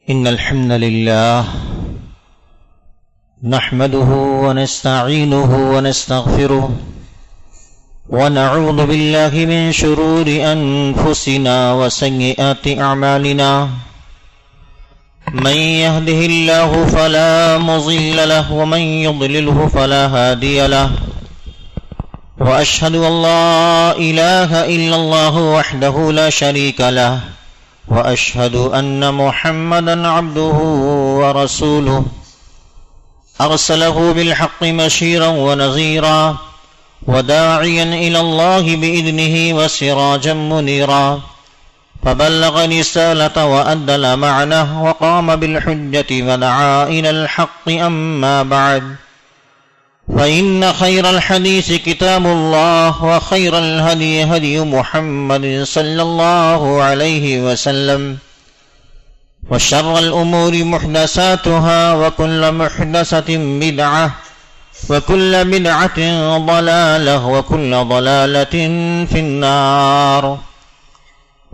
إن الحمد لله نحمده ونستعينه ونستغفره ونعوذ بالله من شرور أنفسنا وسيئات أعمالنا من يهده الله فلا مضل له ومن يضلله فلا هادي له وأشهد أن لا إله إلا الله وحده لا شريك له وأشهد أن محمدا عبده ورسوله أرسله بالحق بشيرا ونذيرا وداعيا إلى الله بإذنه وسراجا منيرا فبلغ رسالة وأدى الأمانة وقام بالحجة ودعا إلى الحق أما بعد فإن خير الحديث كتاب الله وخير الهدي هدي محمد صلى الله عليه وسلم وشر الأمور محدثاتها وكل محدثة بدعة وكل بدعة ضلالة وكل ضلالة في النار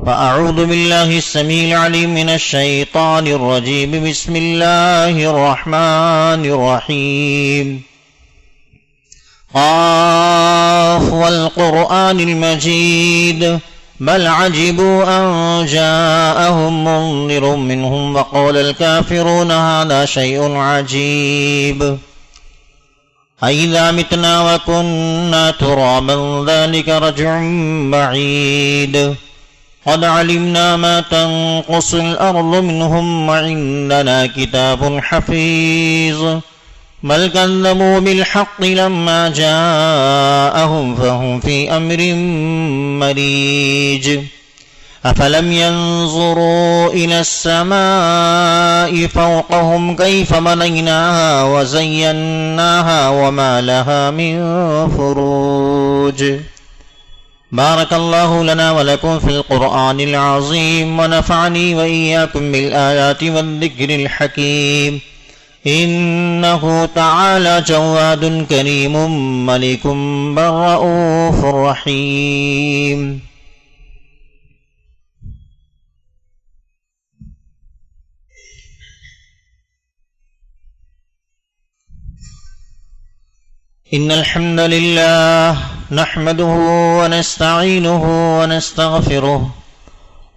فأعوذ بالله السميع العليم من الشيطان الرجيم بسم الله الرحمن الرحيم قاف والقرآن المجيد بل عجبوا أن جاءهم منذر منهم وقال الكافرون هذا شيء عجيب أإذا متنا وكنا ترابا ذلك رجع بعيد قد علمنا ما تنقص الأرض منهم وعندنا كتاب حفيظ بل كذبوا بالحق لما جاءهم فهم في أمر مريج أفلم ينظروا إلى السماء فوقهم كيف بنيناها وزيناها وما لها من فروج بارك الله لنا ولكم في القرآن العظيم ونفعني وإياكم بالآيات والذكر الحكيم إنه تعالى جواد كريم ملك بر رؤوف رحيم إن الحمد لله نحمده ونستعينه ونستغفره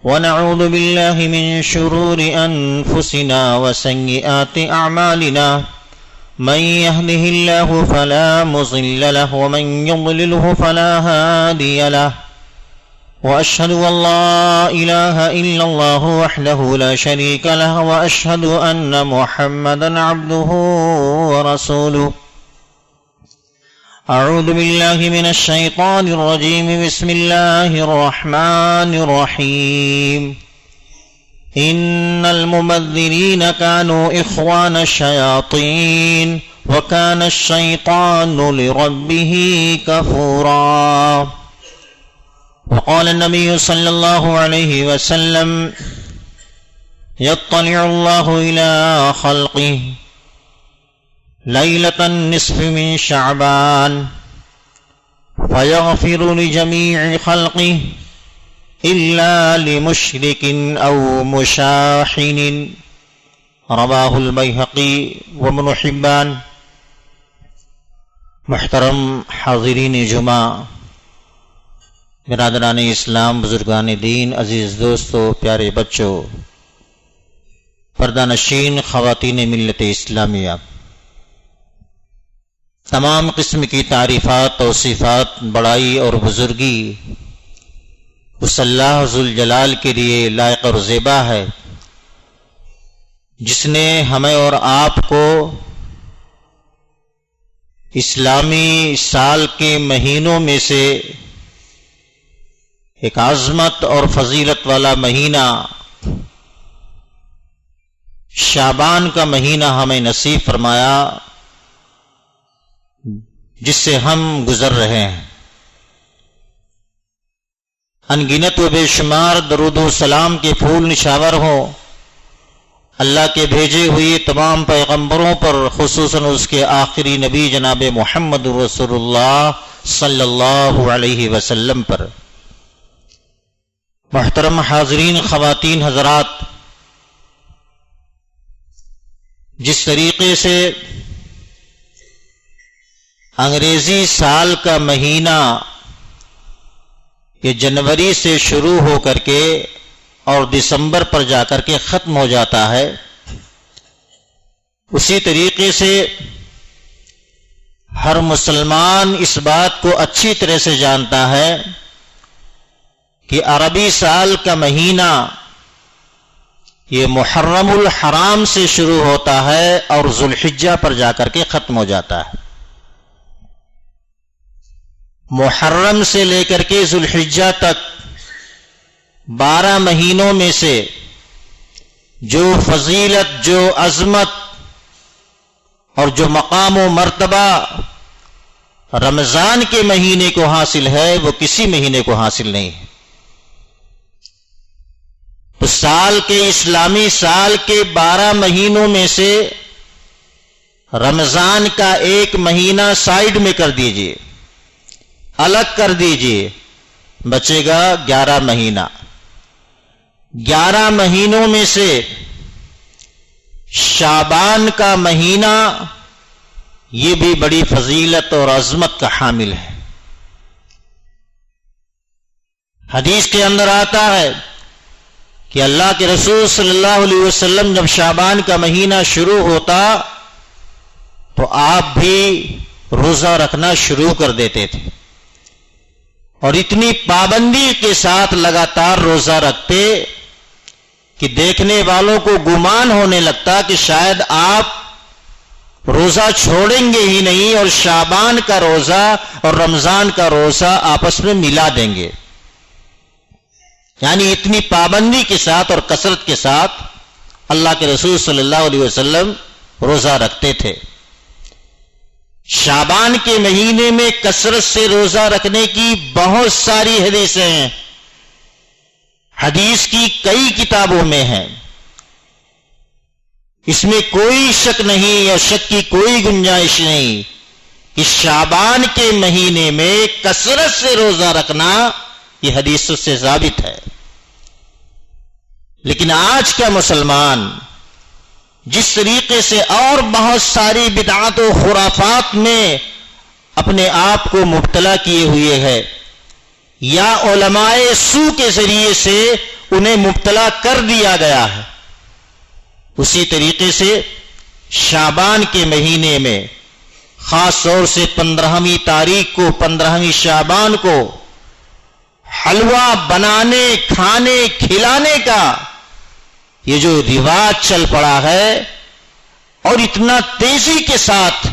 ونعوذ بالله من شرور أنفسنا وسيئات أعمالنا من يهده الله فلا مضل له ومن يضلله فلا هادي له وأشهد أن لا إله إلا الله وحده لا شريك له وأشهد أن محمدا عبده ورسوله أعوذ بالله من الشيطان الرجيم بسم الله الرحمن الرحيم إن المبذرين كانوا إخوان الشياطين وكان الشيطان لربه كفورا وقال النبي صلى الله عليه وسلم يطلع الله إلى خلقه ليلة النصف من شعبان فيغفر لجميع خلقه إلا لمشرك أو مشاحن رواه البيهقي وابن حبان محترم حاضرین جمعہ، برادران اسلام، بزرگان دین، عزیز دوستو، پیارے بچوں، پردہ نشین خواتین ملت اسلامیہ، تمام قسم کی تعریفات، توصیفات، بڑائی اور بزرگی اس اللہ ذوالجلال کے لیے لائق اور زیبا ہے جس نے ہمیں اور آپ کو اسلامی سال کے مہینوں میں سے ایک عظمت اور فضیلت والا مہینہ شعبان کا مہینہ ہمیں نصیب فرمایا، جس سے ہم گزر رہے ہیں۔ انگنت و بے شمار درود و سلام کے پھول نشاور ہوں اللہ کے بھیجے ہوئے تمام پیغمبروں پر، خصوصاً اس کے آخری نبی جناب محمد رسول اللہ صلی اللہ علیہ وسلم پر۔ محترم حاضرین، خواتین، حضرات، جس طریقے سے انگریزی سال کا مہینہ یہ جنوری سے شروع ہو کر کے اور دسمبر پر جا کر کے ختم ہو جاتا ہے، اسی طریقے سے ہر مسلمان اس بات کو اچھی طرح سے جانتا ہے کہ عربی سال کا مہینہ یہ محرم الحرام سے شروع ہوتا ہے اور ذوالحجہ پر جا کر کے ختم ہو جاتا ہے۔ محرم سے لے کر کے ذوالحجہ تک 12 مہینوں میں سے جو فضیلت، جو عظمت اور جو مقام و مرتبہ رمضان کے مہینے کو حاصل ہے وہ کسی مہینے کو حاصل نہیں ہے۔ تو سال کے، اسلامی سال کے 12 مہینوں میں سے رمضان کا ایک مہینہ سائیڈ میں کر دیجئے، الگ کر دیجئے، بچے گا 11 مہینہ۔ 11 مہینوں میں سے شعبان کا مہینہ یہ بھی بڑی فضیلت اور عظمت کا حامل ہے۔ حدیث کے اندر آتا ہے کہ اللہ کے رسول صلی اللہ علیہ وسلم جب شعبان کا مہینہ شروع ہوتا تو آپ بھی روزہ رکھنا شروع کر دیتے تھے، اور اتنی پابندی کے ساتھ لگاتار روزہ رکھتے کہ دیکھنے والوں کو گمان ہونے لگتا کہ شاید آپ روزہ چھوڑیں گے ہی نہیں اور شعبان کا روزہ اور رمضان کا روزہ آپس میں ملا دیں گے۔ یعنی اتنی پابندی کے ساتھ اور کثرت کے ساتھ اللہ کے رسول صلی اللہ علیہ وسلم روزہ رکھتے تھے۔ شعبان کے مہینے میں کثرت سے روزہ رکھنے کی بہت ساری حدیثیں ہیں، حدیث کی کئی کتابوں میں ہیں، اس میں کوئی شک نہیں اور شک کی کوئی گنجائش نہیں کہ شعبان کے مہینے میں کثرت سے روزہ رکھنا یہ حدیثوں سے ثابت ہے۔ لیکن آج کا مسلمان جس طریقے سے اور بہت ساری بدعات و خرافات میں اپنے آپ کو مبتلا کیے ہوئے ہے، یا علماء سو کے ذریعے سے انہیں مبتلا کر دیا گیا ہے، اسی طریقے سے شعبان کے مہینے میں خاص طور سے 15ویں تاریخ کو، 15ویں شعبان کو حلوہ بنانے، کھانے، کھلانے کا یہ جو رواج چل پڑا ہے اور اتنا تیزی کے ساتھ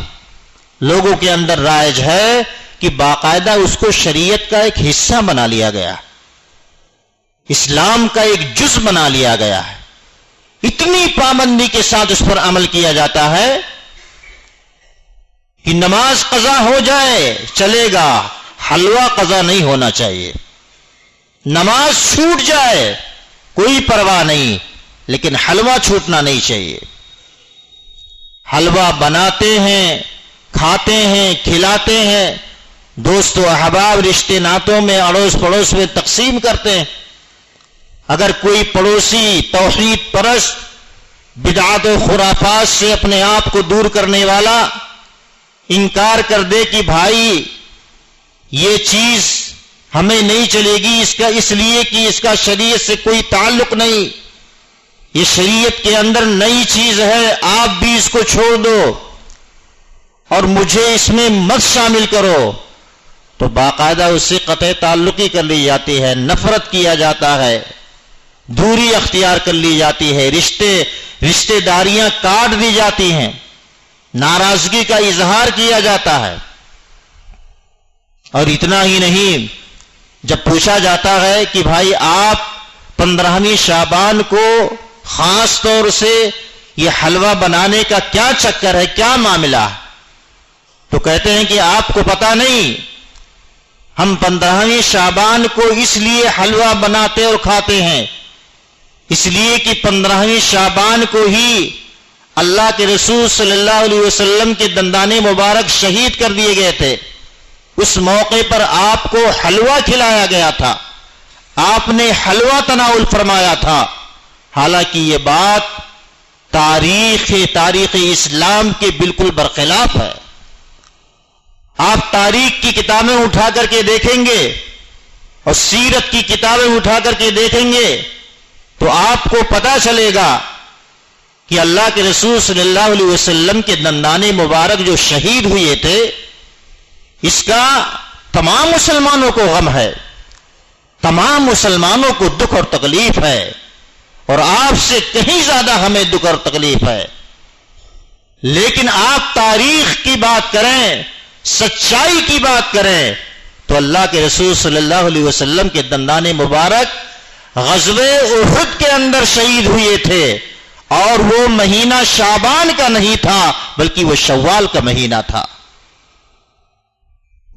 لوگوں کے اندر رائج ہے کہ باقاعدہ اس کو شریعت کا ایک حصہ بنا لیا گیا، اسلام کا ایک جز بنا لیا گیا ہے، اتنی پابندی کے ساتھ اس پر عمل کیا جاتا ہے کہ نماز قضا ہو جائے چلے گا، حلوہ قضا نہیں ہونا چاہیے، نماز چھوٹ جائے کوئی پرواہ نہیں لیکن حلوہ چھوٹنا نہیں چاہیے۔ حلوہ بناتے ہیں، کھاتے ہیں، کھلاتے ہیں، دوست و احباب، رشتے ناتوں میں، اڑوس پڑوس میں تقسیم کرتے ہیں۔ اگر کوئی پڑوسی توحید پرست بدعات و خرافات سے اپنے آپ کو دور کرنے والا انکار کر دے کہ بھائی یہ چیز ہمیں نہیں چلے گی، اس لیے کہ اس کا شریعت سے کوئی تعلق نہیں، یہ شریعت کے اندر نئی چیز ہے، آپ بھی اس کو چھوڑ دو اور مجھے اس میں مت شامل کرو، تو باقاعدہ اس سے قطع تعلقی کر لی جاتی ہے، نفرت کیا جاتا ہے، دوری اختیار کر لی جاتی ہے، رشتے داریاں کاٹ دی جاتی ہیں، ناراضگی کا اظہار کیا جاتا ہے۔ اور اتنا ہی نہیں، جب پوچھا جاتا ہے کہ بھائی آپ 15ویں شعبان کو خاص طور سے یہ حلوہ بنانے کا کیا چکر ہے، کیا معاملہ، تو کہتے ہیں کہ آپ کو پتہ نہیں، ہم 15ویں شعبان کو اس لیے حلوہ بناتے اور کھاتے ہیں، اس لیے کہ 15ویں شعبان کو ہی اللہ کے رسول صلی اللہ علیہ وسلم کے دندان مبارک شہید کر دیے گئے تھے، اس موقع پر آپ کو حلوہ کھلایا گیا تھا، آپ نے حلوہ تناول فرمایا تھا۔ حالانکہ یہ بات تاریخ اسلام کے بالکل برخلاف ہے. آپ تاریخ کی کتابیں اٹھا کر کے دیکھیں گے اور سیرت کی کتابیں اٹھا کر کے دیکھیں گے تو آپ کو پتا چلے گا کہ اللہ کے رسول صلی اللہ علیہ وسلم کے دندان مبارک جو شہید ہوئے تھے، اس کا تمام مسلمانوں کو غم ہے، تمام مسلمانوں کو دکھ اور تکلیف ہے، اور آپ سے کہیں زیادہ ہمیں دکھ اور تکلیف ہے. لیکن آپ تاریخ کی بات کریں، سچائی کی بات کریں تو اللہ کے رسول صلی اللہ علیہ وسلم کے دندان مبارک غزوہ احد کے اندر شہید ہوئے تھے، اور وہ مہینہ شعبان کا نہیں تھا بلکہ وہ شوال کا مہینہ تھا.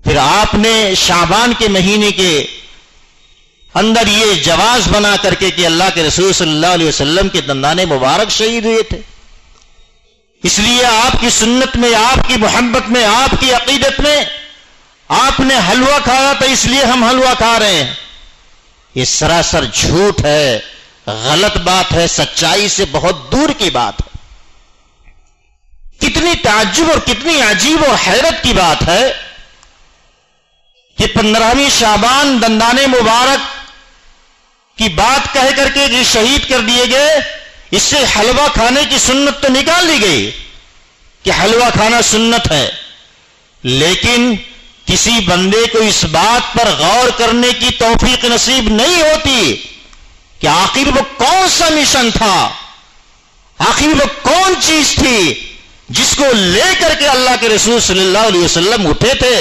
پھر آپ نے شعبان کے مہینے کے اندر یہ جواز بنا کر کے کہ اللہ کے رسول صلی اللہ علیہ وسلم کے دندان مبارک شہید ہوئے تھے، اس لیے آپ کی سنت میں، آپ کی محبت میں، آپ کی عقیدت میں آپ نے حلوہ کھایا تھا اس لیے ہم حلوہ کھا رہے ہیں. یہ سراسر جھوٹ ہے، غلط بات ہے، سچائی سے بہت دور کی بات ہے. کتنی تعجب اور کتنی عجیب اور حیرت کی بات ہے کہ 15ویں شعبان دندان مبارک کی بات کہہ کر کے جو شہید کر دیے گئے، اس سے حلوہ کھانے کی سنت تو نکال لی گئی کہ حلوہ کھانا سنت ہے، لیکن کسی بندے کو اس بات پر غور کرنے کی توفیق نصیب نہیں ہوتی کہ آخر وہ کون سا مشن تھا، آخر وہ کون چیز تھی جس کو لے کر کے اللہ کے رسول صلی اللہ علیہ وسلم اٹھے تھے،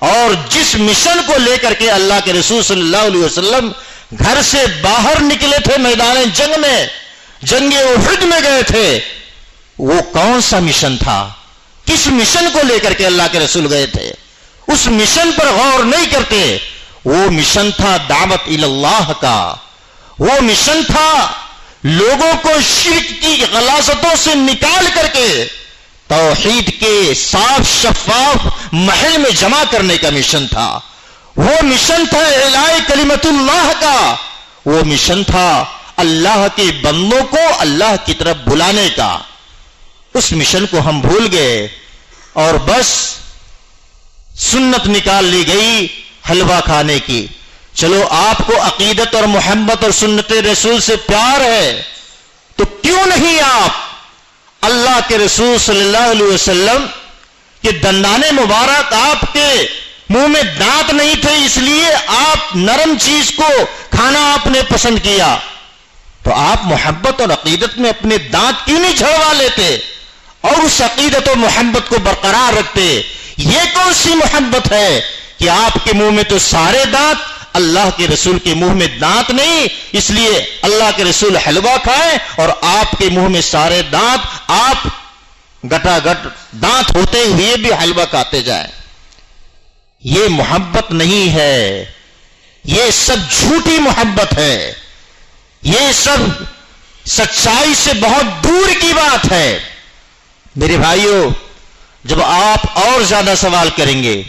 اور جس مشن کو لے کر کے اللہ کے رسول صلی اللہ علیہ وسلم گھر سے باہر نکلے تھے، میدان جنگ میں، جنگ احد میں گئے تھے. وہ کون سا مشن تھا؟ کس مشن کو لے کر کے اللہ کے رسول گئے تھے؟ اس مشن پر غور نہیں کرتے. وہ مشن تھا دعوت اللہ کا، وہ مشن تھا لوگوں کو شرک کی غلاظتوں سے نکال کر کے توحید کے صاف شفاف محل میں جمع کرنے کا مشن تھا. وہ مشن تھا اعلاء کلمت اللہ کا، وہ مشن تھا اللہ کے بندوں کو اللہ کی طرف بلانے کا. اس مشن کو ہم بھول گئے اور بس سنت نکال لی گئی حلوہ کھانے کی. چلو آپ کو عقیدت اور محبت اور سنت رسول سے پیار ہے تو کیوں نہیں آپ اللہ کے رسول صلی اللہ علیہ وسلم کے دندان مبارک، آپ کے منہ میں دانت نہیں تھے اس لیے آپ نرم چیز کو کھانا آپ نے پسند کیا، تو آپ محبت اور عقیدت میں اپنے دانت کیوں نہیں جھڑوا لیتے اور اس عقیدت و محبت کو برقرار رکھتے؟ یہ کون سی محبت ہے کہ آپ کے منہ میں تو سارے دانت، اللہ کے رسول کے منہ میں دانت نہیں، اس لیے اللہ کے رسول حلوہ کھائیں اور آپ کے منہ میں سارے دانت، آپ گٹا گٹ دانت ہوتے ہوئے بھی حلوہ کھاتے جائیں. یہ محبت نہیں ہے، یہ سب جھوٹی محبت ہے، یہ سب سچائی سے بہت دور کی بات ہے. میرے بھائیوں، جب آپ اور زیادہ سوال کریں گے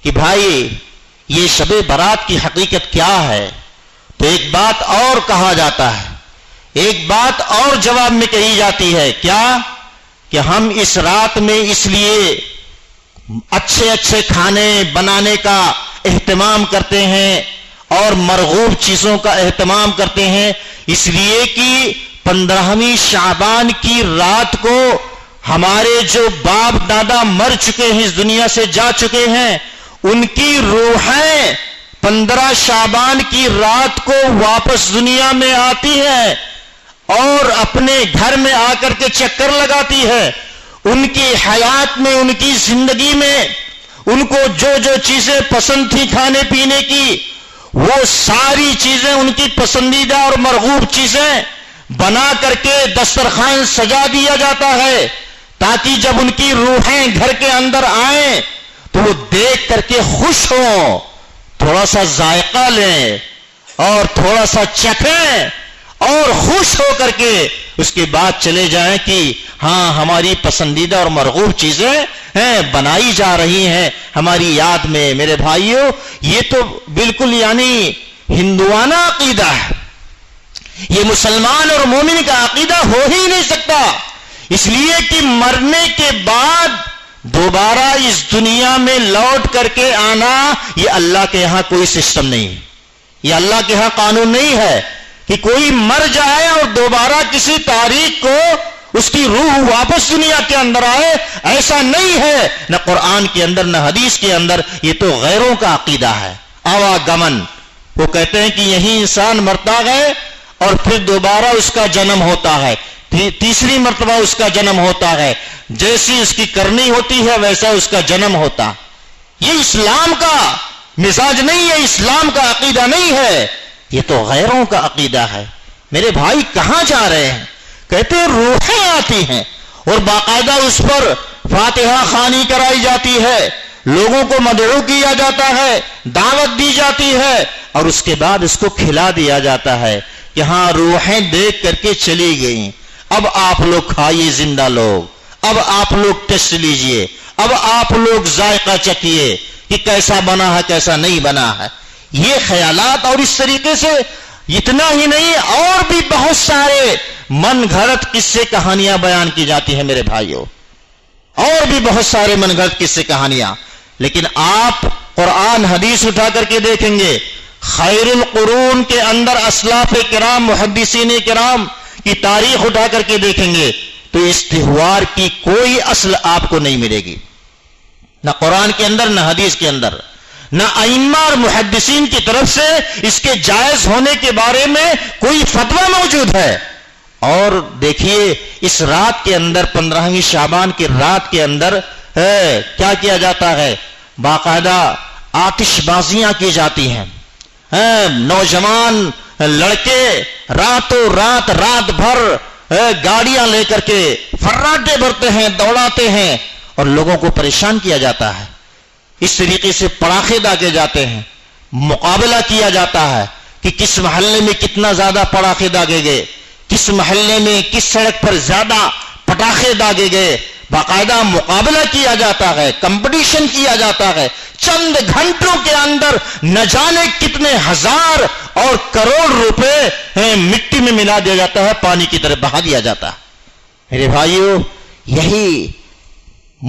کہ بھائی یہ شب برات کی حقیقت کیا ہے، تو ایک بات اور کہا جاتا ہے، ایک بات اور جواب میں کہی جاتی ہے، کیا کہ ہم اس رات میں اس لیے اچھے اچھے کھانے بنانے کا اہتمام کرتے ہیں اور مرغوب چیزوں کا اہتمام کرتے ہیں، اس لیے کہ 15ویں شعبان کی رات کو ہمارے جو باپ دادا مر چکے ہیں، اس دنیا سے جا چکے ہیں، ان کی روحیں 15 شعبان کی رات کو واپس دنیا میں آتی ہیں اور اپنے گھر میں آ کر کے چکر لگاتی ہے. ان کی حیات میں، ان کی زندگی میں ان کو جو جو چیزیں پسند تھی کھانے پینے کی، وہ ساری چیزیں، ان کی پسندیدہ اور مرغوب چیزیں بنا کر کے دسترخوان سجا دیا جاتا ہے، تاکہ جب ان کی روحیں گھر کے اندر آئیں تو وہ دیکھ کر کے خوش ہوں، تھوڑا سا ذائقہ لیں اور تھوڑا سا چکھیں اور خوش ہو کر کے اس کے بعد چلے جائیں کہ ہاں ہماری پسندیدہ اور مرغوب چیزیں بنائی جا رہی ہیں ہماری یاد میں. میرے بھائیوں، یہ تو بالکل یعنی ہندوانہ عقیدہ ہے، یہ مسلمان اور مومن کا عقیدہ ہو ہی نہیں سکتا، اس لیے کہ مرنے کے بعد دوبارہ اس دنیا میں لوٹ کر کے آنا یہ اللہ کے ہاں کوئی سسٹم نہیں ہے، یہ اللہ کے ہاں قانون نہیں ہے کہ کوئی مر جائے اور دوبارہ کسی تاریخ کو اس کی روح واپس دنیا کے اندر آئے، ایسا نہیں ہے، نہ قرآن کے اندر نہ حدیث کے اندر، یہ تو غیروں کا عقیدہ ہے۔ آواگمن، وہ کہتے ہیں کہ یہی انسان مرتا ہے اور پھر دوبارہ اس کا جنم ہوتا ہے، تیسری مرتبہ اس کا جنم ہوتا ہے، جیسی اس کی کرنی ہوتی ہے ویسا اس کا جنم ہوتا۔ یہ اسلام کا مزاج نہیں ہے، اسلام کا عقیدہ نہیں ہے، یہ تو غیروں کا عقیدہ ہے۔ میرے بھائی کہاں جا رہے ہیں؟ کہتے ہیں روحیں آتی ہیں اور باقاعدہ اس پر فاتحہ خوانی کرائی جاتی ہے، لوگوں کو مدعو کیا جاتا ہے، دعوت دی جاتی ہے اور اس کے بعد اس کو کھلا دیا جاتا ہے کہ ہاں روحیں دیکھ کر کے چلی گئیں، اب آپ لوگ کھائیے زندہ لوگ، اب آپ لوگ ٹیسٹ لیجئے، اب آپ لوگ ذائقہ چکھیے کہ کیسا بنا ہے کیسا نہیں بنا ہے۔ یہ خیالات اور اس طریقے سے اتنا ہی نہیں اور بھی بہت سارے من گھڑت قصے کہانیاں بیان کی جاتی ہیں میرے بھائیوں، اور بھی بہت سارے من گھڑت قصے کہانیاں، لیکن آپ قرآن حدیث اٹھا کر کے دیکھیں گے، خیر القرون کے اندر اسلاف کرام محدثین کرام کی تاریخ اٹھا کر کے دیکھیں گے تو اس تہوار کی کوئی اصل آپ کو نہیں ملے گی، نہ قرآن کے اندر نہ حدیث کے اندر، نہ ائمہ اور محدثین کی طرف سے اس کے جائز ہونے کے بارے میں کوئی فتویٰ موجود ہے۔ اور دیکھیے اس رات کے اندر 15ویں شعبان کی رات کے اندر کیا کیا جاتا ہے، باقاعدہ آتش بازیاں کی جاتی ہیں، نوجوان لڑکے راتوں رات بھر گاڑیاں لے کر کے فراٹے بھرتے ہیں، دوڑاتے ہیں اور لوگوں کو پریشان کیا جاتا ہے۔ اس طریقے سے پڑاخے داغے جاتے ہیں، مقابلہ کیا جاتا ہے کہ کس محلے میں کتنا زیادہ پڑاخے داغے گئے، کس محلے میں کس سڑک پر زیادہ پٹاخے داغے گئے، باقاعدہ مقابلہ کیا جاتا ہے، کمپٹیشن کیا جاتا ہے۔ چند گھنٹوں کے اندر نہ جانے کتنے ہزار اور کروڑ روپے مٹی میں ملا دیا جاتا ہے، پانی کی طرف بہا دیا جاتا ہے۔ میرے بھائیوں، یہی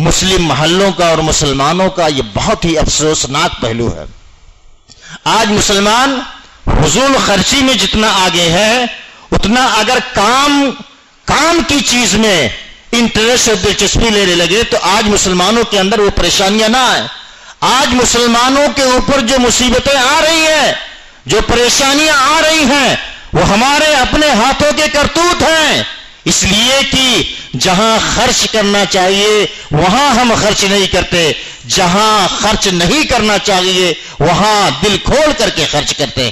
مسلم محلوں کا اور مسلمانوں کا یہ بہت ہی افسوسناک پہلو ہے۔ آج مسلمان فضول خرچی میں جتنا آگے ہے، اتنا اگر کام کی چیز میں انٹرسٹ اور دلچسپی لینے لگے تو آج مسلمانوں کے اندر وہ پریشانیاں نہ آئیں۔ آج مسلمانوں کے اوپر جو مصیبتیں آ رہی ہیں، جو پریشانیاں آ رہی ہیں، وہ ہمارے اپنے ہاتھوں کے کرتوت ہیں، اس لیے کہ جہاں خرچ کرنا چاہیے وہاں ہم خرچ نہیں کرتے، جہاں خرچ نہیں کرنا چاہیے وہاں دل کھول کر کے خرچ کرتے۔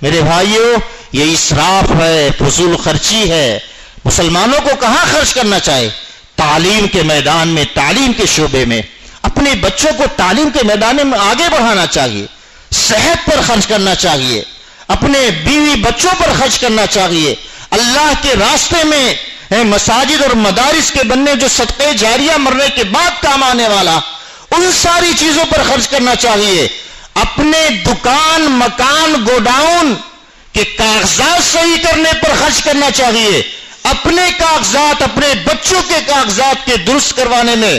میرے بھائیوں، یہ اسراف ہے، فضول خرچی ہے۔ مسلمانوں کو کہاں خرچ کرنا چاہیے؟ تعلیم کے میدان میں، تعلیم کے شعبے میں اپنے بچوں کو تعلیم کے میدان میں آگے بڑھانا چاہیے، صحت پر خرچ کرنا چاہیے، اپنے بیوی بچوں پر خرچ کرنا چاہیے، اللہ کے راستے میں مساجد اور مدارس کے بننے جو صدقے جاریہ مرنے کے بعد کام آنے والا، ان ساری چیزوں پر خرچ کرنا چاہیے۔ اپنے دکان، مکان، گوڈاؤن کے کاغذات صحیح کرنے پر خرچ کرنا چاہیے، اپنے کاغذات، اپنے بچوں کے کاغذات کے درست کروانے میں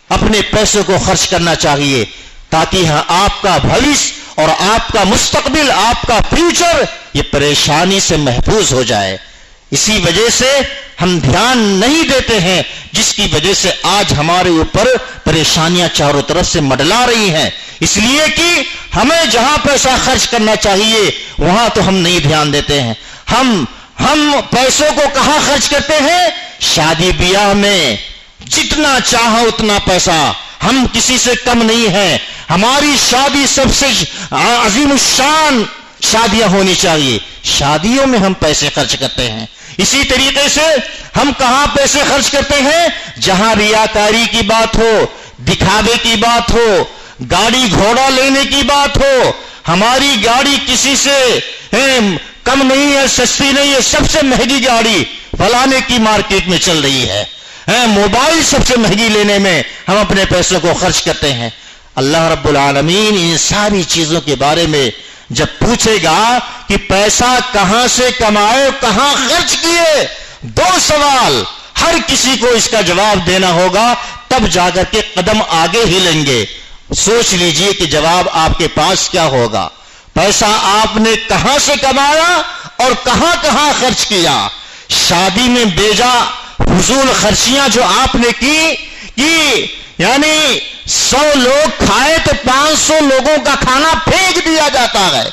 اپنے پیسوں کو خرچ کرنا چاہیے، تاکہ آپ کا بھوشیہ اور آپ کا مستقبل، آپ کا فیوچر یہ پریشانی سے محفوظ ہو جائے۔ اسی وجہ سے ہم دھیان نہیں دیتے ہیں، جس کی وجہ سے آج ہمارے اوپر پریشانیاں چاروں طرف سے مڈلا رہی ہیں، اس لیے کہ ہمیں جہاں پیسہ خرچ کرنا چاہیے وہاں تو ہم نہیں دھیان دیتے ہیں۔ ہم پیسوں کو کہاں خرچ کرتے ہیں؟ شادی بیاہ میں جتنا چاہا اتنا پیسہ، ہم کسی سے کم نہیں ہیں، ہماری شادی سب سے عظیم الشان شادیاں ہونی چاہیے، شادیوں میں ہم پیسے خرچ کرتے ہیں۔ اسی طریقے سے ہم کہاں پیسے خرچ کرتے ہیں؟ جہاں ریاکاری کی بات ہو، دکھاوے کی بات ہو، گاڑی گھوڑا لینے کی بات ہو، ہماری گاڑی کسی سے کم نہیں ہے، سستی نہیں ہے، سب سے مہنگی گاڑی فلانے کی مارکیٹ میں چل رہی ہے، موبائل سب سے مہنگی لینے میں ہم اپنے پیسوں کو خرچ کرتے ہیں۔ اللہ رب العالمین ان ساری چیزوں کے بارے میں جب پوچھے گا کہ پیسہ کہاں سے کمائے کہاں خرچ کیے، دو سوال ہر کسی کو اس کا جواب دینا ہوگا، تب جا کر کے قدم آگے ہی لیں گے۔ سوچ لیجئے کہ جواب آپ کے پاس کیا ہوگا۔ پیسہ آپ نے کہاں سے کمایا اور کہاں کہاں خرچ کیا؟ شادی میں بیجا فضول خرچیاں جو آپ نے کی یعنی 100 لوگ کھائے تو 500 لوگوں کا کھانا پھینک دیا جاتا ہے۔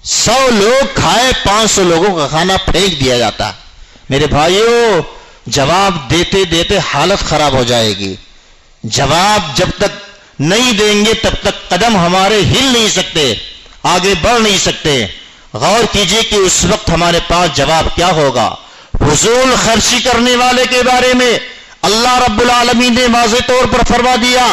100 لوگ کھائے 500 لوگوں کا کھانا پھینک دیا جاتا ہے۔ میرے بھائیوں، جواب دیتے دیتے حالت خراب ہو جائے گی۔ جواب جب تک نہیں دیں گے تب تک قدم ہمارے ہل نہیں سکتے، آگے بڑھ نہیں سکتے۔ غور کیجئے کہ اس وقت ہمارے پاس جواب کیا ہوگا۔ فضول خرچی کرنے والے کے بارے میں اللہ رب العالمین نے واضح طور پر فرما دیا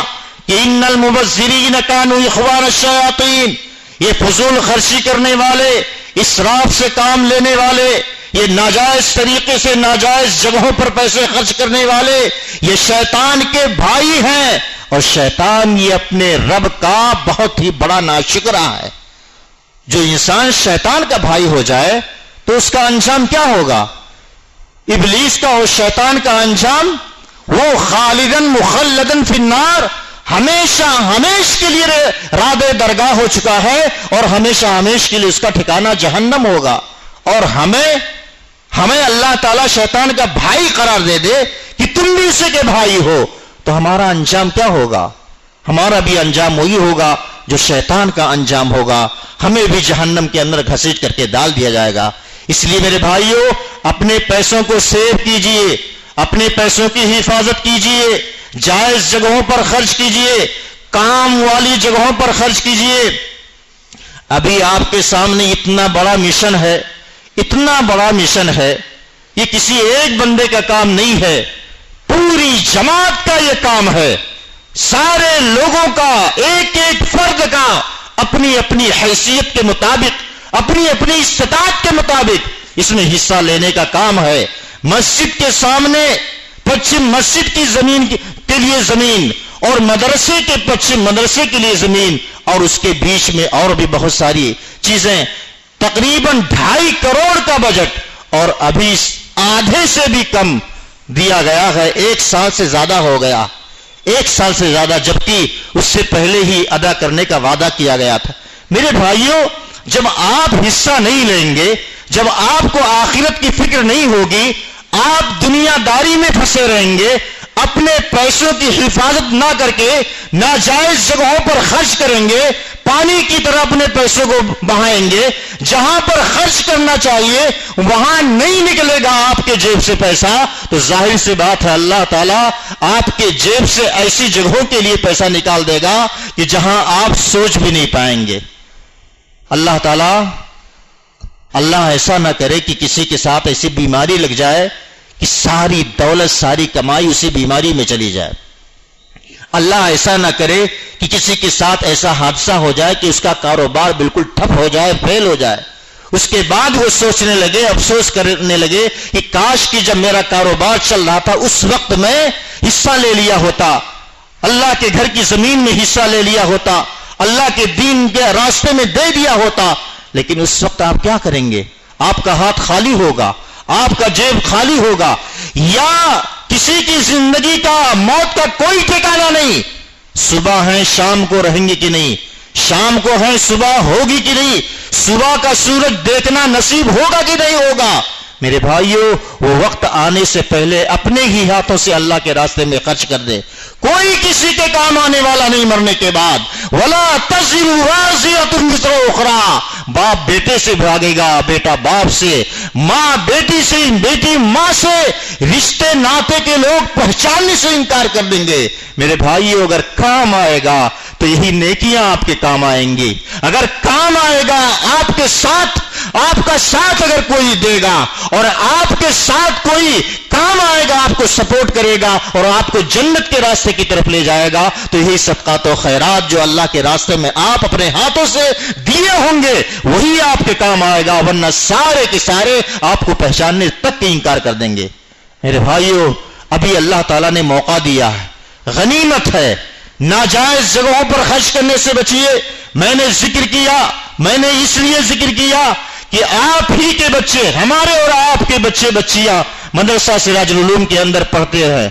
کہ ان المبذرین کانوا اخوان الشیاطین، یہ فضول خرچی کرنے والے، اسراف سے کام لینے والے، یہ ناجائز طریقے سے ناجائز جگہوں پر پیسے خرچ کرنے والے، یہ شیطان کے بھائی ہیں، اور شیطان یہ اپنے رب کا بہت ہی بڑا ناشکرا ہے۔ جو انسان شیطان کا بھائی ہو جائے تو اس کا انجام کیا ہوگا؟ ابلیس کا اور شیطان کا انجام، وہ خالدن مخلدن فی النار، ہمیشہ ہمیش کے لیے راد درگاہ ہو چکا ہے، اور ہمیشہ ہمیش کے لیے اس کا ٹھکانہ جہنم ہوگا۔ اور ہمیں اللہ تعالیٰ شیطان کا بھائی قرار دے دے کہ تم بھی اسے کے بھائی ہو، تو ہمارا انجام کیا ہوگا؟ ہمارا بھی انجام وہی ہوگا جو شیطان کا انجام ہوگا، ہمیں بھی جہنم کے اندر گھسیٹ کر کے ڈال دیا جائے گا۔ اس لیے میرے بھائیوں، اپنے پیسوں کو سیو کیجئے، اپنے پیسوں کی حفاظت کیجئے، جائز جگہوں پر خرچ کیجئے، کام والی جگہوں پر خرچ کیجئے۔ ابھی آپ کے سامنے اتنا بڑا مشن ہے، اتنا بڑا مشن ہے، یہ کسی ایک بندے کا کام نہیں ہے، پوری جماعت کا یہ کام ہے۔ سارے لوگوں کا، ایک ایک فرد کا اپنی اپنی حیثیت کے مطابق، اپنی اپنی استطاعت کے مطابق اس میں حصہ لینے کا کام ہے۔ مسجد کے سامنے پچھم مسجد کی زمین کے لیے زمین، اور مدرسے کے پچھم مدرسے کے لیے زمین، اور اس کے بیچ میں اور بھی بہت ساری چیزیں، تقریباً 2.5 کروڑ کا بجٹ، اور ابھی آدھے سے بھی کم دیا گیا ہے۔ 1 سال سے زیادہ ہو گیا، 1 سال سے زیادہ، جبکہ اس سے پہلے ہی ادا کرنے کا وعدہ کیا گیا تھا۔ میرے بھائیوں، جب آپ حصہ نہیں لیں گے، جب آپ کو آخرت کی فکر نہیں ہوگی، آپ دنیا داری میں پھنسے رہیں گے، اپنے پیسوں کی حفاظت نہ کر کے ناجائز جگہوں پر خرچ کریں گے، پانی کی طرح اپنے پیسوں کو بہائیں گے، جہاں پر خرچ کرنا چاہیے وہاں نہیں نکلے گا آپ کے جیب سے پیسہ، تو ظاہر سی بات ہے اللہ تعالیٰ آپ کے جیب سے ایسی جگہوں کے لیے پیسہ نکال دے گا کہ جہاں آپ سوچ بھی نہیں پائیں گے۔ اللہ تعالیٰ، اللہ ایسا نہ کرے کہ کسی کے ساتھ ایسی بیماری لگ جائے کہ ساری دولت، ساری کمائی اسی بیماری میں چلی جائے۔ اللہ ایسا نہ کرے کہ کسی کے ساتھ ایسا حادثہ ہو جائے کہ اس کا کاروبار بالکل ٹھپ ہو جائے، فیل ہو جائے، اس کے بعد وہ سوچنے لگے، افسوس کرنے لگے کہ کاش کہ جب میرا کاروبار چل رہا تھا اس وقت میں حصہ لے لیا ہوتا، اللہ کے گھر کی زمین میں حصہ لے لیا ہوتا، اللہ کے دین کے راستے میں دے دیا ہوتا۔ لیکن اس وقت آپ کیا کریں گے؟ آپ کا ہاتھ خالی ہوگا، آپ کا جیب خالی ہوگا، یا کسی کی زندگی کا، موت کا کوئی ٹھکانہ نہیں۔ صبح ہے، شام کو رہیں گے کہ نہیں، شام کو ہے، صبح ہوگی کہ نہیں، صبح کا سورج دیکھنا نصیب ہوگا کہ نہیں ہوگا۔ میرے بھائیوں، وہ وقت آنے سے پہلے اپنے ہی ہاتھوں سے اللہ کے راستے میں خرچ کر دے، کوئی کسی کے کام آنے والا نہیں مرنے کے بعد۔ وَلَا تَزِرُ وَازِرَةٌ وِزْرَ أُخْرَىٰ، باپ بیٹے سے بھاگے گا، بیٹا باپ سے، ماں بیٹی سے، بیٹی ماں سے، رشتے ناطے کے لوگ پہچاننے سے انکار کر دیں گے۔ میرے بھائیوں، اگر کام آئے گا تو یہی نیکیاں آپ کے کام آئیں گی۔ اگر کام آئے گا آپ کے ساتھ، آپ کا ساتھ اگر کوئی دے گا اور آپ کے ساتھ کوئی کام آئے گا، آپ کو سپورٹ کرے گا اور آپ کو جنت کے راستے کی طرف لے جائے گا، تو یہی صدقات و خیرات جو اللہ کے راستے میں آپ اپنے ہاتھوں سے دیے ہوں گے وہی آپ کے کام آئے گا، ورنہ سارے کے سارے آپ کو پہچاننے تک کے انکار کر دیں گے۔ میرے بھائیوں، ابھی اللہ تعالیٰ نے موقع دیا ہے، غنیمت ہے، ناجائز جگہوں پر خرچ کرنے سے بچیے۔ میں نے ذکر کیا میں نے اس لیے ذکر کیا کہ آپ ہی کے بچے، ہمارے اور آپ کے بچے بچیاں مدرسہ سراج العلوم کے اندر پڑھتے ہیں،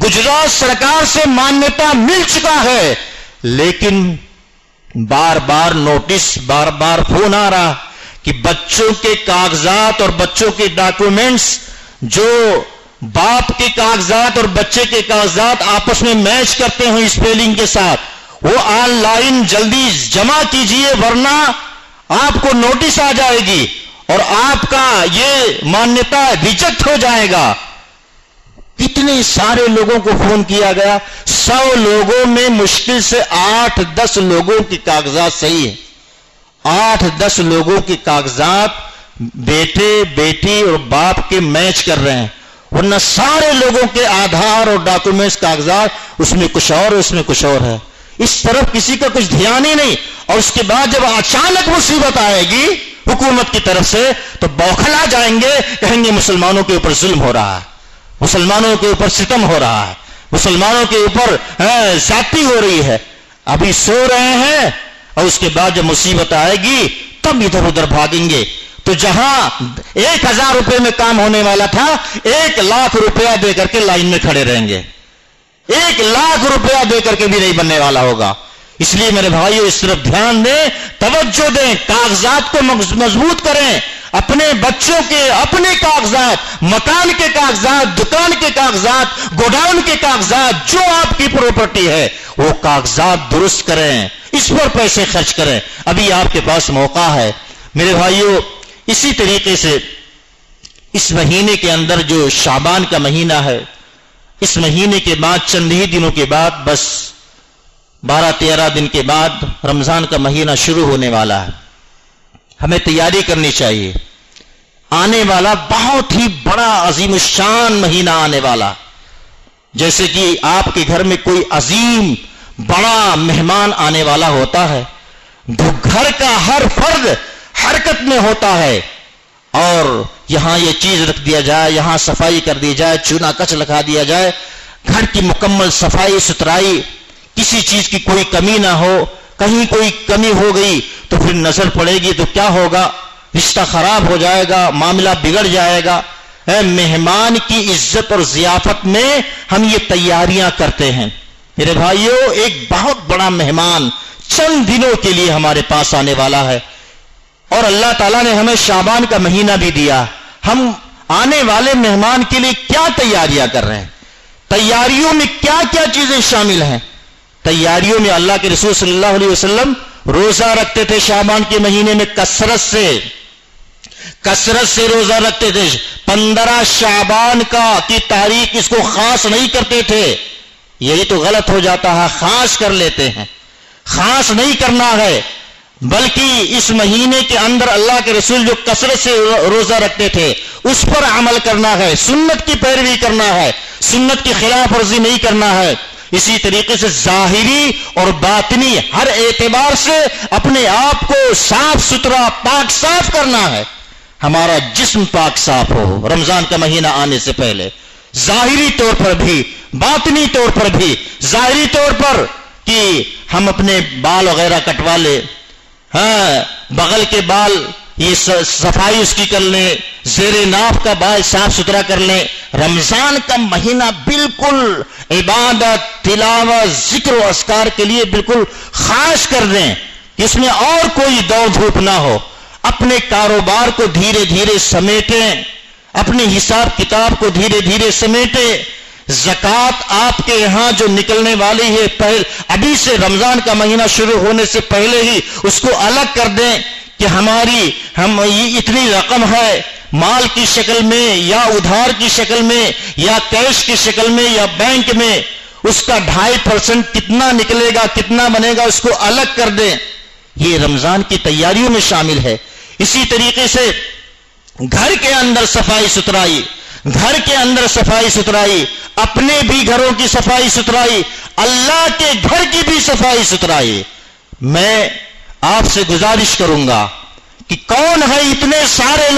گجرات سرکار سے مانیتا مل چکا ہے، لیکن بار بار نوٹس، بار بار فون آ رہا کہ بچوں کے کاغذات اور بچوں کے ڈاکومنٹس، جو باپ کے کاغذات اور بچے کے کاغذات آپس میں میچ کرتے ہیں اسپیلنگ کے ساتھ، وہ آن لائن جلدی جمع کیجئے ورنہ آپ کو نوٹس آ جائے گی اور آپ کا یہ مانیتا ریجیکٹ ہو جائے گا۔ کتنے سارے لوگوں کو فون کیا گیا، 100 لوگوں میں مشکل سے 8-10 لوگوں کے کاغذات صحیح ہیں، 8-10 لوگوں کے کاغذات بیٹے بیٹی اور باپ کے میچ کر رہے ہیں، ورنہ سارے لوگوں کے آدھار اور ڈاکومنٹس کاغذات اس میں کچھ اور اس میں کچھ اور ہے، اس طرف کسی کا کچھ دھیان ہی نہیں۔ اور اس کے بعد جب اچانک مصیبت آئے گی حکومت کی طرف سے تو بوکھلا جائیں گے، کہیں گے مسلمانوں کے اوپر ظلم ہو رہا ہے، مسلمانوں کے اوپر ستم ہو رہا ہے، مسلمانوں کے اوپر زیادتی ہو رہی ہے۔ ابھی سو رہے ہیں اور اس کے بعد جب مصیبت آئے گی تب ادھر ادھر بھاگیں گے۔ تو جہاں 1000 روپے میں کام ہونے والا تھا 1 لاکھ روپیہ دے کر کے لائن میں کھڑے رہیں گے، 1 لاکھ روپیہ دے کر کے بھی نہیں بننے والا ہوگا۔ اس لیے میرے بھائیو اس طرف دھیان دیں، توجہ دیں، کاغذات کو مضبوط کریں، اپنے بچوں کے اپنے کاغذات، مکان کے کاغذات، دکان کے کاغذات، گوڈاؤن کے کاغذات، جو آپ کی پراپرٹی ہے وہ کاغذات درست کریں، اس پر پیسے خرچ کریں، ابھی آپ کے پاس موقع ہے۔ میرے بھائیو اسی طریقے سے اس مہینے کے اندر جو شعبان کا مہینہ ہے، اس مہینے کے بعد چند ہی دنوں کے بعد، بس 12-13 دن کے بعد رمضان کا مہینہ شروع ہونے والا ہے۔ ہمیں تیاری کرنی چاہیے، آنے والا بہت ہی بڑا عظیم الشان مہینہ آنے والا، جیسے کہ آپ کے گھر میں کوئی عظیم بڑا مہمان آنے والا ہوتا ہے، گھر کا ہر فرد حرکت میں ہوتا ہے، اور یہاں یہ چیز رکھ دیا جائے، یہاں صفائی کر دی جائے، چونا کچ لگا دیا جائے، گھر کی مکمل صفائی ستھرائی، کسی چیز کی کوئی کمی نہ ہو، کہیں کوئی کمی ہو گئی تو پھر نظر پڑے گی تو کیا ہوگا، رشتہ خراب ہو جائے گا، معاملہ بگڑ جائے گا۔ مہمان کی عزت اور ضیافت میں ہم یہ تیاریاں کرتے ہیں۔ میرے بھائیو ایک بہت بڑا مہمان چند دنوں کے لیے ہمارے پاس آنے والا ہے، اور اللہ تعالیٰ نے ہمیں شعبان کا مہینہ بھی دیا۔ ہم آنے والے مہمان کے لیے کیا تیاریاں کر رہے ہیں؟ تیاریوں میں کیا کیا چیزیں شامل ہیں؟ تیاریوں میں اللہ کے رسول صلی اللہ علیہ وسلم روزہ رکھتے تھے شعبان کے مہینے میں، کثرت سے روزہ رکھتے تھے۔ 15 شعبان کی تاریخ اس کو خاص نہیں کرتے تھے، یہی تو غلط ہو جاتا ہے، خاص کر لیتے ہیں۔ خاص نہیں کرنا ہے، بلکہ اس مہینے کے اندر اللہ کے رسول جو کثرت سے روزہ رکھتے تھے اس پر عمل کرنا ہے، سنت کی پیروی کرنا ہے، سنت کی خلاف ورزی نہیں کرنا ہے۔ اسی طریقے سے ظاہری اور باطنی ہر اعتبار سے اپنے آپ کو صاف ستھرا پاک صاف کرنا ہے، ہمارا جسم پاک صاف ہو رمضان کا مہینہ آنے سے پہلے، ظاہری طور پر بھی باطنی طور پر بھی۔ ظاہری طور پر کہ ہم اپنے بال وغیرہ کٹوا لیں، بغل کے بال یہ صفائی اس کی کر لیں، زیر ناف کا بال صاف ستھرا کر لیں۔ رمضان کا مہینہ بالکل عبادت، تلاوت، ذکر و اذکار کے لیے بالکل خاص کر دیں، اس میں اور کوئی دوڑ دھوپ نہ ہو۔ اپنے کاروبار کو دھیرے دھیرے سمیٹیں، اپنے حساب کتاب کو دھیرے دھیرے سمیٹیں۔ زکوٰۃ آپ کے یہاں جو نکلنے والی ہے ابھی سے رمضان کا مہینہ شروع ہونے سے پہلے ہی اس کو الگ کر دیں کہ ہم یہ اتنی رقم ہے، مال کی شکل میں یا ادھار کی شکل میں یا کیش کی شکل میں یا بینک میں، اس کا 2.5% کتنا نکلے گا، کتنا بنے گا، اس کو الگ کر دیں۔ یہ رمضان کی تیاریوں میں شامل ہے۔ اسی طریقے سے گھر کے اندر صفائی ستھرائی، گھر کے اندر صفائی ستھرائی، اپنے بھی گھروں کی صفائی ستھرائی، اللہ کے گھر کی بھی صفائی ستھرائی۔ میں آپ سے گزارش کروں گا کہ کون ہے اتنے سارے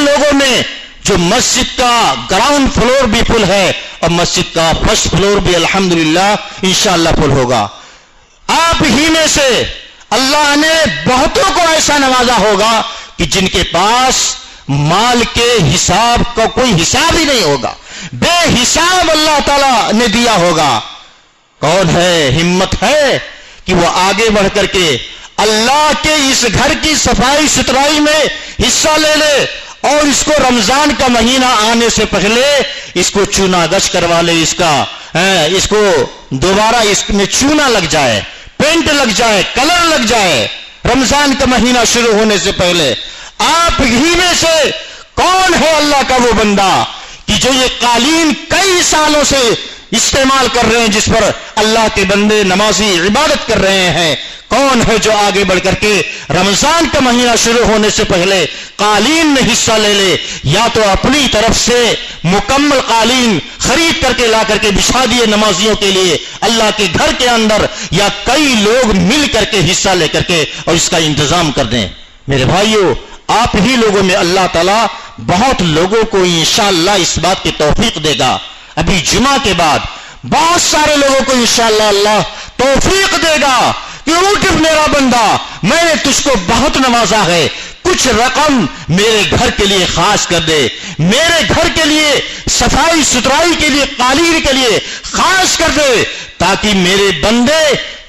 لوگوں میں جو مسجد کا گراؤنڈ فلور بھی فل ہے اور مسجد کا فرسٹ فلور بھی الحمدللہ انشاءاللہ فل ہوگا۔ آپ ہی میں سے اللہ نے بہتوں کو ایسا نوازا ہوگا کہ جن کے پاس مال کے حساب کا کوئی حساب ہی نہیں ہوگا، بے حساب اللہ تعالی نے دیا ہوگا۔ کون ہے، ہمت ہے کہ وہ آگے بڑھ کر کے اللہ کے اس گھر کی صفائی ستھرائی میں حصہ لے لے اور اس کو رمضان کا مہینہ آنے سے پہلے اس کو چونا گچ کروا لے، اس کو دوبارہ اس میں چونا لگ جائے، پینٹ لگ جائے، کلر لگ جائے رمضان کا مہینہ شروع ہونے سے پہلے۔ آپ ہی میں سے کون ہے اللہ کا وہ بندہ کہ جو یہ قالین کئی سالوں سے استعمال کر رہے ہیں، جس پر اللہ کے بندے نمازی عبادت کر رہے ہیں؟ کون ہے جو آگے بڑھ کر کے رمضان کا مہینہ شروع ہونے سے پہلے قالین میں حصہ لے لے، یا تو اپنی طرف سے مکمل قالین خرید کر کے لا کر کے بچھا دیے نمازیوں کے لیے اللہ کے گھر کے اندر، یا کئی لوگ مل کر کے حصہ لے کر کے اور اس کا انتظام کر دیں؟ میرے بھائیوں، آپ ہی لوگوں میں اللہ تعالیٰ بہت لوگوں کو انشاءاللہ اس بات کی توفیق دے گا۔ ابھی جمعہ کے بعد بہت سارے لوگوں کو انشاءاللہ اللہ توفیق دے گا کہ اٹھ میرا بندہ، میں نے تجھ کو بہت نوازا ہے، کچھ رقم میرے گھر کے لیے خاص کر دے، میرے گھر کے لیے صفائی ستھرائی کے لیے، قالین کے لیے خاص کر دے، تاکہ میرے بندے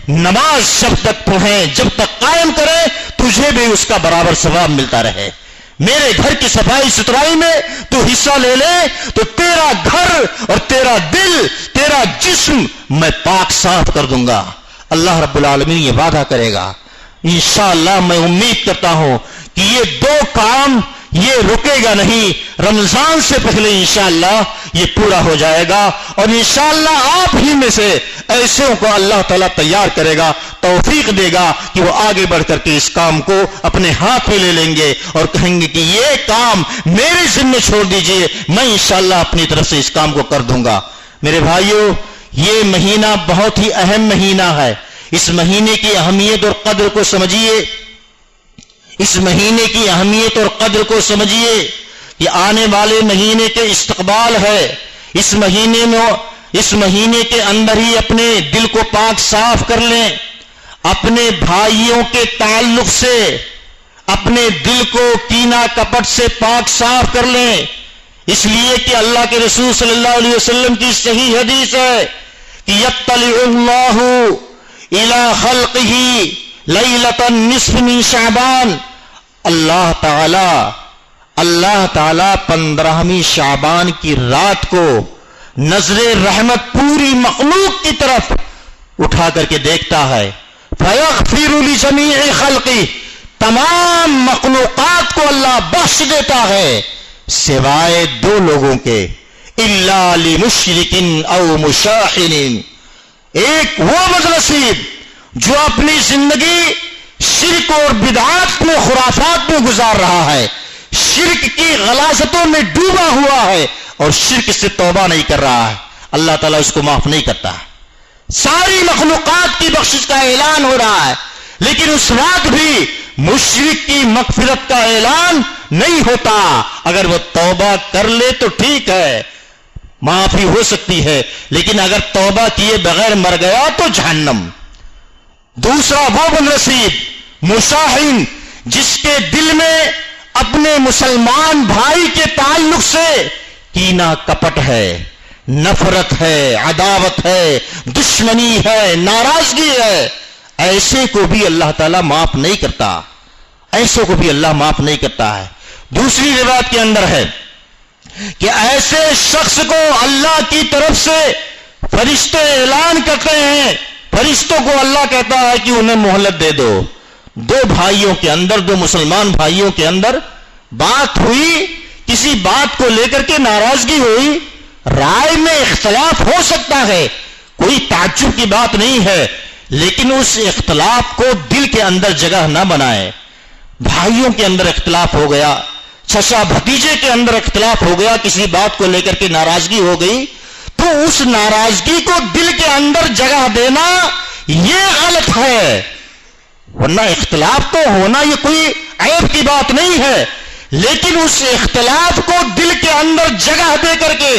نماز جب تک پڑھیں، جب تک قائم کریں، تجھے بھی اس کا برابر ثواب ملتا رہے۔ میرے گھر کی صفائی ستھرائی میں تو حصہ لے لے تو تیرا گھر اور تیرا دل، تیرا جسم میں پاک صاف کر دوں گا۔ اللہ رب العالمین یہ وعدہ کرے گا انشاءاللہ۔ میں امید کرتا ہوں کہ یہ دو کام یہ رکے گا نہیں، رمضان سے پہلے انشاءاللہ یہ پورا ہو جائے گا، اور انشاءاللہ آپ ہی میں سے ایسوں کو اللہ تعالیٰ تیار کرے گا، توفیق دے گا کہ وہ آگے بڑھ کر کے اس کام کو اپنے ہاتھ میں لے لیں گے اور کہیں گے کہ یہ کام میرے ذمہ چھوڑ دیجئے، میں انشاءاللہ اپنی طرف سے اس کام کو کر دوں گا۔ میرے بھائیوں، یہ مہینہ بہت ہی اہم مہینہ ہے۔ اس مہینے کی اہمیت اور قدر کو سمجھیے، اس مہینے کی اہمیت اور قدر کو سمجھیے کہ آنے والے مہینے کے استقبال ہے۔ اس مہینے کے اندر ہی اپنے دل کو پاک صاف کر لیں، اپنے بھائیوں کے تعلق سے اپنے دل کو کینہ کپٹ سے پاک صاف کر لیں، اس لیے کہ اللہ کے رسول صلی اللہ علیہ وسلم کی صحیح حدیث ہے کہ یطلع اللہ الی خلقہ لیلۃ النصف من شعبان، اللہ تعالی 15ویں شعبان کی رات کو نظر رحمت پوری مخلوق کی طرف اٹھا کر کے دیکھتا ہے، فیغفر لجمیع خلقہ، تمام مخلوقات کو اللہ بخش دیتا ہے سوائے دو لوگوں کے، الا لمشرک او مشاحن، ایک وہ بدنصیب جو اپنی زندگی شرک اور بدعات میں، خرافات میں گزار رہا ہے، شرک کی غلاظتوں میں ڈوبا ہوا ہے اور شرک سے توبہ نہیں کر رہا ہے، اللہ تعالیٰ اس کو معاف نہیں کرتا۔ ساری مخلوقات کی بخشش کا اعلان ہو رہا ہے، لیکن اس رات بھی مشرک کی مغفرت کا اعلان نہیں ہوتا۔ اگر وہ توبہ کر لے تو ٹھیک ہے، معافی ہو سکتی ہے، لیکن اگر توبہ کیے بغیر مر گیا تو جہنم۔ دوسرا وہ بدنصیب مشاحن، جس کے دل میں اپنے مسلمان بھائی کے تعلق سے کینہ کپٹ ہے، نفرت ہے، عداوت ہے، دشمنی ہے، ناراضگی ہے، ایسے کو بھی اللہ تعالیٰ معاف نہیں کرتا، ایسے کو بھی اللہ معاف نہیں کرتا ہے۔ دوسری روایت کے اندر ہے کہ ایسے شخص کو اللہ کی طرف سے فرشتے اعلان کرتے ہیں، فرشتوں کو اللہ کہتا ہے کہ انہیں مہلت دے دو۔ دو بھائیوں کے اندر، دو مسلمان بھائیوں کے اندر بات ہوئی، کسی بات کو لے کر کے ناراضگی ہوئی، رائے میں اختلاف ہو سکتا ہے، کوئی تعجب کی بات نہیں ہے، لیکن اس اختلاف کو دل کے اندر جگہ نہ بنائے۔ بھائیوں کے اندر اختلاف ہو گیا، چچا بھتیجے کے اندر اختلاف ہو گیا، کسی بات کو لے کر کے ناراضگی ہو گئی، تو اس ناراضگی کو دل کے اندر جگہ دینا یہ غلط ہے۔ ورنہ اختلاف تو ہونا یہ کوئی عیب کی بات نہیں ہے، لیکن اس اختلاف کو دل کے اندر جگہ دے کر کے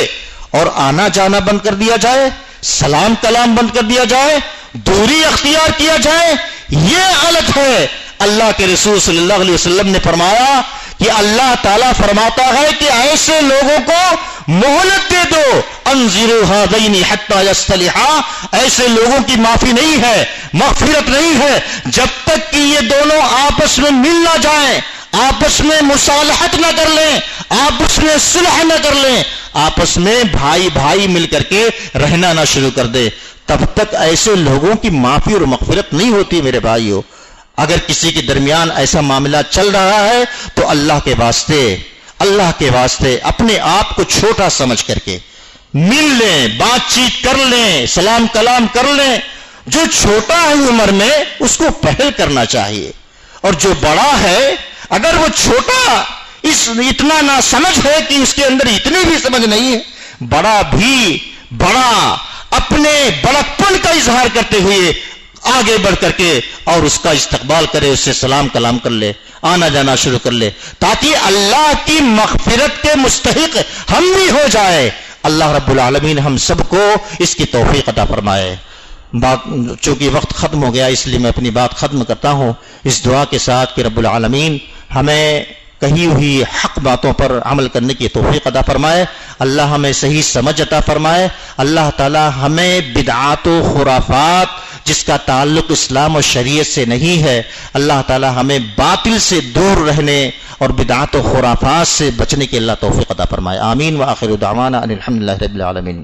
اور آنا جانا بند کر دیا جائے، سلام کلام بند کر دیا جائے، دوری اختیار کیا جائے یہ غلط ہے. اللہ کے رسول صلی اللہ علیہ وسلم نے فرمایا کہ اللہ تعالیٰ فرماتا ہے کہ ایسے لوگوں کو مہلت دے دو، انظروا هذین حتی یصطلحا، ایسے لوگوں کی معافی نہیں ہے، مغفرت نہیں ہے جب تک کہ یہ دونوں آپس میں مل نہ جائیں، آپس میں مصالحت نہ کر لیں، آپس میں صلح نہ کر لیں، آپس میں بھائی بھائی مل کر کے رہنا نہ شروع کر دے، تب تک ایسے لوگوں کی معافی اور مغفرت نہیں ہوتی. میرے بھائیو، اگر کسی کے درمیان ایسا معاملہ چل رہا ہے تو اللہ کے واسطے اپنے آپ کو چھوٹا سمجھ کر کے مل لیں، بات چیت کر لیں، سلام کلام کر لیں. جو چھوٹا ہے عمر میں اس کو پہل کرنا چاہیے، اور جو بڑا ہے اگر وہ چھوٹا اتنا نہ سمجھ ہے کہ اس کے اندر اتنی بھی سمجھ نہیں ہے، بڑا اپنے بڑکپن کا اظہار کرتے ہوئے آگے بڑھ کر کے اور اس کا استقبال کرے، اس سے سلام کلام کر لے، آنا جانا شروع کر لے، تاکہ اللہ کی مغفرت کے مستحق ہم بھی ہو جائے. اللہ رب العالمین ہم سب کو اس کی توفیق عطا فرمائے. چونکہ وقت ختم ہو گیا اس لیے میں اپنی بات ختم کرتا ہوں اس دعا کے ساتھ کہ رب العالمین ہمیں کہی ہوئی حق باتوں پر عمل کرنے کی توفیق عطا فرمائے. اللہ ہمیں صحیح سمجھ عطا فرمائے. اللہ تعالی ہمیں بدعات و خرافات جس کا تعلق اسلام و شریعت سے نہیں ہے، اللہ تعالی ہمیں باطل سے دور رہنے اور بدعات و خرافات سے بچنے کی اللہ توفیق عطا فرمائے. آمین. وآخر دعوانا ان الحمدللہ رب العالمین.